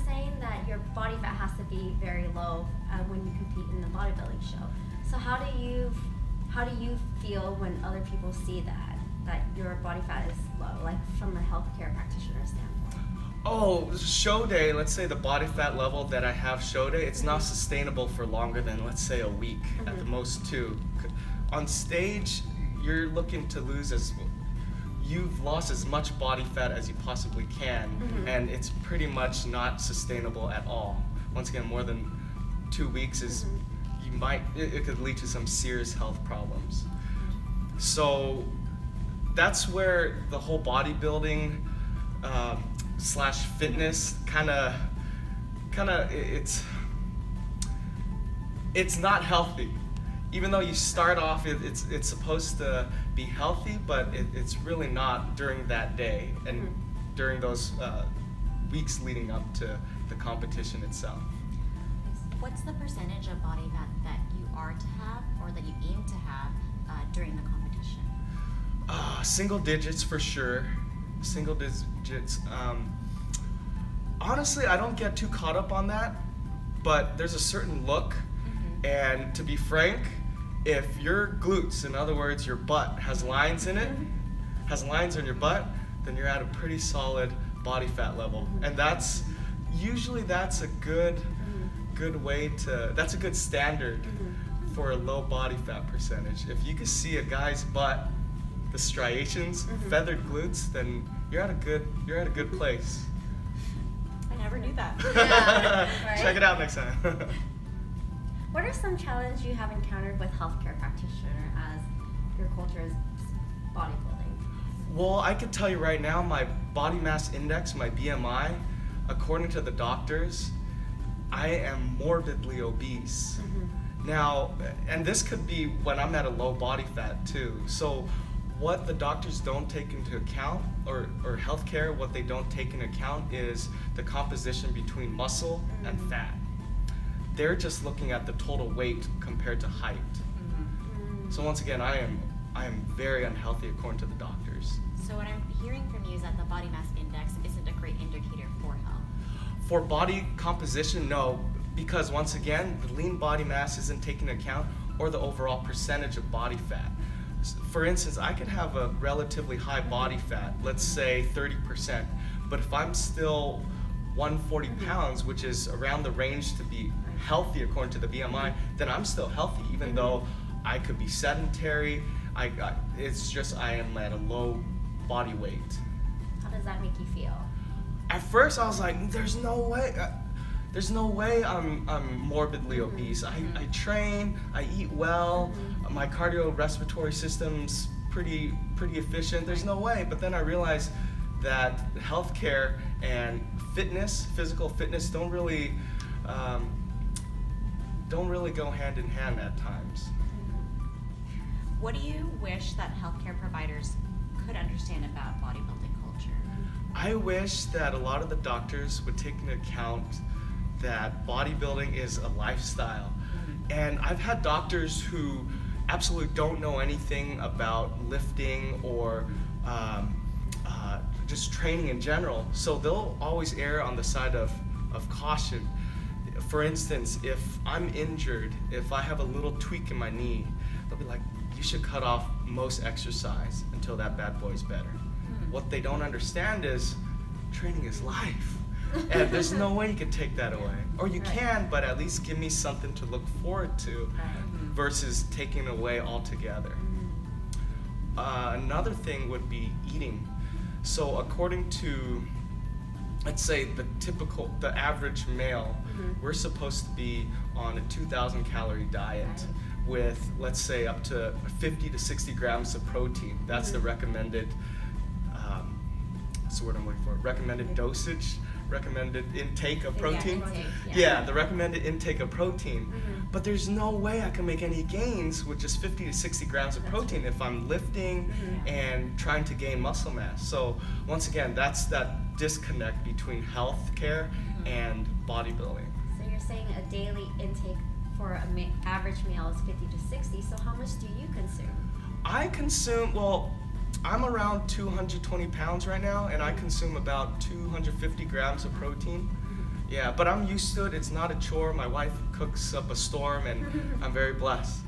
saying that your body fat has to be very low when you compete in the bodybuilding show. So how do you feel when other people see that your body fat is low, like from a healthcare practitioner standpoint? Oh, show day, let's say the body fat level that I have show day, it's not sustainable for longer than, let's say, a week, at the most 2. On stage, you're looking to lose you've lost as much body fat as you possibly can, and it's pretty much not sustainable at all. Once again, more than 2 weeks is, it could lead to some serious health problems. So that's where the whole bodybuilding slash fitness kind of it's not healthy. Even though you start off, it's supposed to be healthy, but it's really not during that day and during those weeks leading up to the competition itself. What's the percentage of body fat that you are to have or that you aim to have during the competition? Single digits for sure. Single digits. Honestly, I don't get too caught up on that, but there's a certain look, and to be frank, if your glutes, in other words, your butt, has lines in it, has lines on your butt, then you're at a pretty solid body fat level, and that's a good way to. That's a good standard for a low body fat percentage. If you can see a guy's butt, the striations, feathered glutes, then you're at a good place. I never knew that. Yeah, right? Check it out next time. What are some challenges you have encountered with healthcare practitioner as your culture is bodybuilding? Well, I could tell you right now, my body mass index, my BMI, according to the doctors, I am morbidly obese. Now, and this could be when I'm at a low body fat too. So what the doctors don't take into account, or healthcare, what they don't take into account is the composition between muscle and fat. They're just looking at the total weight compared to height. So once again, I am very unhealthy according to the doctors. So what I'm hearing from you is that the body mass index isn't a great indicator for health. For body composition, no, because once again, the lean body mass isn't taken into account, or the overall percentage of body fat. For instance, I could have a relatively high body fat, let's say 30%, but if I'm still 140 pounds, which is around the range to be healthy according to the BMI, then I'm still healthy, even though I could be sedentary. It's just I am at a low body weight. How does that make you feel? At first, I was like, "There's no way. There's no way I'm morbidly obese. I train. I eat well. My cardiorespiratory system's pretty efficient. There's no way." But then I realized that healthcare and fitness, physical fitness, don't really go hand in hand at times. What do you wish that healthcare providers could understand about bodybuilding culture? I wish that a lot of the doctors would take into account that bodybuilding is a lifestyle. And I've had doctors who absolutely don't know anything about lifting or just training in general. So they'll always err on the side of caution. For instance, if I'm injured, if I have a little tweak in my knee, they'll be like, "You should cut off most exercise until that bad boy's better." What they don't understand is training is life. And there's no way you can take that away. Or you can, but at least give me something to look forward to versus taking it away altogether. Another thing would be eating. So according to, let's say, the average male, we're supposed to be on a 2,000 calorie diet with, let's say, up to 50 to 60 grams of protein. That's the recommended, what's the word I'm looking for? Recommended dosage, recommended intake of protein. Yeah, the recommended intake of protein. But there's no way I can make any gains with just 50 to 60 grams of protein if I'm lifting and trying to gain muscle mass. So once again, that's that disconnect between healthcare and bodybuilding. So you're saying a daily intake for an average male is 50 to 60, so how much do you consume? I consume, well, I'm around 220 pounds right now, and I consume about 250 grams of protein. Yeah, but I'm used to it. It's not a chore. My wife cooks up a storm, and I'm very blessed.